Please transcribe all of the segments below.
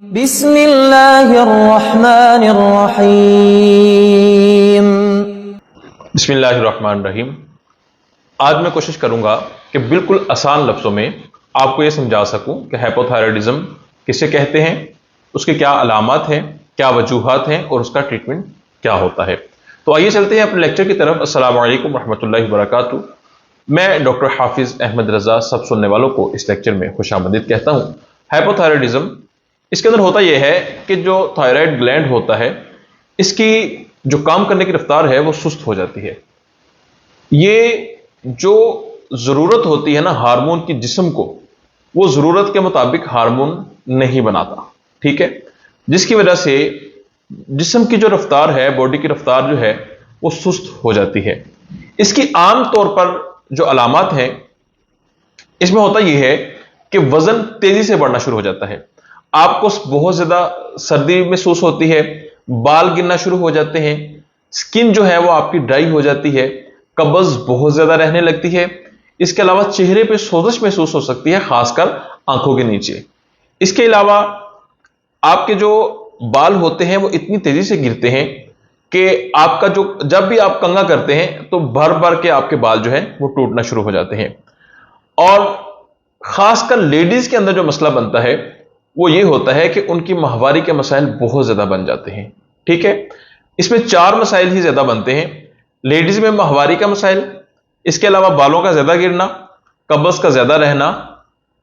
बिस्मिल्लाहिर्रहमानिर्रहीम। बिस्मिल्लाहिर्रहमानिर्रहीम। आज मैं कोशिश करूंगा कि बिल्कुल आसान लफ्ज़ों में आपको ये समझा सकूं कि हाइपोथायराइडिज्म किसे कहते हैं, उसके क्या अलामात हैं, क्या वजूहात हैं और उसका ट्रीटमेंट क्या होता है। तो आइए चलते हैं अपने लेक्चर की तरफ। अस्सलामु अलैकुम रहमतुल्लाहि व बरकातुहू। मैं डॉक्टर हाफिज़ अहमद रज़ा सब सुनने वालों को इस लेक्चर में खुशामदीद कहता हूँ। हाइपोथायराइडिज्म, इसके अंदर होता यह है कि जो थायराइड ग्लैंड होता है, इसकी जो काम करने की रफ्तार है वो सुस्त हो जाती है। ये जो ज़रूरत होती है ना हार्मोन की जिस्म को, वो ज़रूरत के मुताबिक हार्मोन नहीं बनाता, ठीक है, जिसकी वजह से जिस्म की जो रफ्तार है, बॉडी की रफ्तार जो है वो सुस्त हो जाती है। इसकी आम तौर पर जो अलामात हैं, इसमें होता यह है कि वजन तेजी से बढ़ना शुरू हो जाता है, आपको बहुत ज्यादा सर्दी महसूस होती है, बाल गिरना शुरू हो जाते हैं, स्किन जो है वो आपकी ड्राई हो जाती है, कब्ज बहुत ज्यादा रहने लगती है। इसके अलावा चेहरे पे सोजिश महसूस हो सकती है, खासकर आंखों के नीचे। इसके अलावा आपके जो बाल होते हैं वो इतनी तेजी से गिरते हैं कि आपका जो जब भी आप कंघा करते हैं तो भर भर के आपके बाल जो है वो टूटना शुरू हो जाते हैं। और खासकर लेडीज के अंदर जो मसला बनता है वो ये होता है कि उनकी माहवारी के मसाइल बहुत ज्यादा बन जाते हैं, ठीक है। इसमें 4 मसाइल ही ज्यादा बनते हैं। लेडीज में माहवारी का मसाइल, इसके अलावा बालों का ज्यादा गिरना, कब्ज का ज्यादा रहना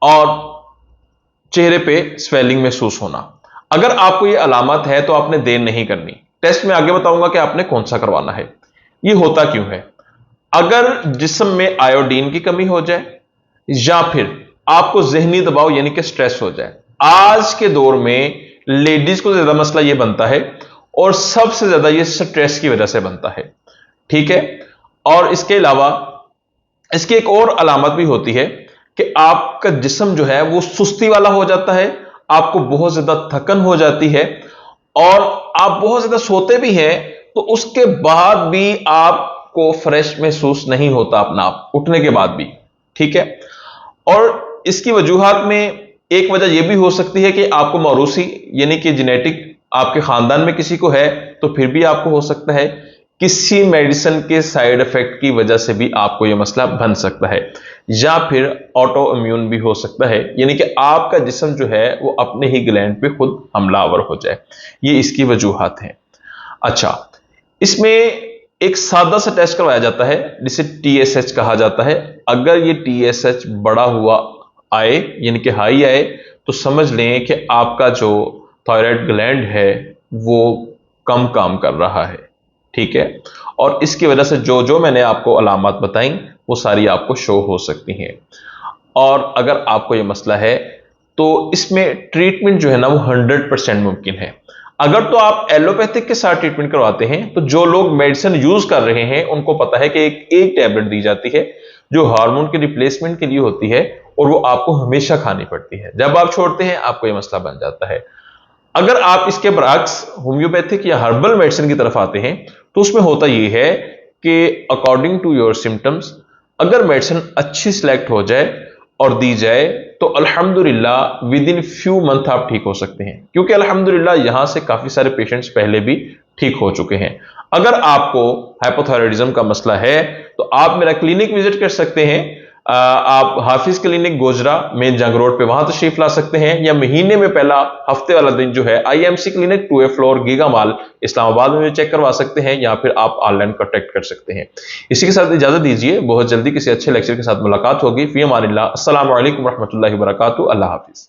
और चेहरे पे स्वेलिंग महसूस होना। अगर आपको ये अलामत है तो आपने देर नहीं करनी। टेस्ट में आगे बताऊंगा कि आपने कौन सा करवाना है। ये होता क्यों है? अगर जिस्म में आयोडीन की कमी हो जाए या फिर आपको जहनी दबाव यानी कि स्ट्रेस हो जाए। आज के दौर में लेडीज को ज्यादा मसला यह बनता है और सबसे ज्यादा यह स्ट्रेस की वजह से बनता है, ठीक है। और इसके अलावा इसकी एक और अलामत भी होती है कि आपका जिस्म जो है वो सुस्ती वाला हो जाता है, आपको बहुत ज्यादा थकन हो जाती है और आप बहुत ज्यादा सोते भी हैं तो उसके बाद भी आपको फ्रेश महसूस नहीं होता अपना आप उठने के बाद भी, ठीक है। और इसकी वजूहात में एक वजह यह भी हो सकती है कि आपको मौरूसी यानी कि जेनेटिक आपके खानदान में किसी को है तो फिर भी आपको हो सकता है। किसी मेडिसिन के साइड इफेक्ट की वजह से भी आपको यह मसला बन सकता है, या फिर ऑटो इम्यून भी हो सकता है, यानी कि आपका जिस्म जो है वो अपने ही ग्लैंड पे खुद हमलावर हो जाए। ये इसकी वजूहात हैं। अच्छा, इसमें एक सादा सा टेस्ट करवाया जाता है जिसे TSH कहा जाता है। अगर ये TSH बड़ा हुआ आए यानी कि हाई आए तो समझ लें कि आपका जो थायराइड ग्लैंड है वो कम काम कर रहा है, ठीक है। और इसकी वजह से जो जो मैंने आपको अलामत बताई वो सारी आपको शो हो सकती हैं। और अगर आपको ये मसला है तो इसमें ट्रीटमेंट जो है ना वो 100% मुमकिन है। अगर तो आप एलोपैथिक के साथ ट्रीटमेंट करवाते हैं तो जो लोग मेडिसिन यूज कर रहे हैं उनको पता है कि एक टैबलेट दी जाती है जो हार्मोन के रिप्लेसमेंट के लिए होती है और वो आपको हमेशा खानी पड़ती है। जब आप छोड़ते हैं आपको ये मसला बन जाता है। अगर आप इसके बरअक्स होम्योपैथिक या हर्बल मेडिसिन की तरफ आते हैं तो उसमें होता यह है कि अकॉर्डिंग टू योर सिम्टम्स अगर मेडिसिन अच्छी सिलेक्ट हो जाए और दी जाए तो अल्हम्दुलिल्लाह विद इन फ्यू मंथ आप ठीक हो सकते हैं, क्योंकि अल्हम्दुलिल्लाह यहां से काफी सारे पेशेंट्स पहले भी ठीक हो चुके हैं। अगर आपको हाइपोथायराइडिज्म का मसला है तो आप मेरा क्लिनिक विजिट कर सकते हैं। आप हाफिज क्लिनिक गोजरा मेन जंग रोड पे वहां तशरीफ ला सकते हैं, या महीने में पहला हफ्ते वाला दिन जो है IMC clinic 2A floor giga mall Islamabad में चेक करवा सकते हैं, या फिर आप ऑनलाइन कॉन्टेक्ट कर सकते हैं। इसी के साथ इजाजत दीजिए, बहुत जल्दी किसी अच्छे लेक्चर के साथ मुलाकात होगी। फी अमानिल्लाह। अस्सलामु अलैकुम रहमतुल्लाहि व बरकातुहू। अल्लाह हाफिज।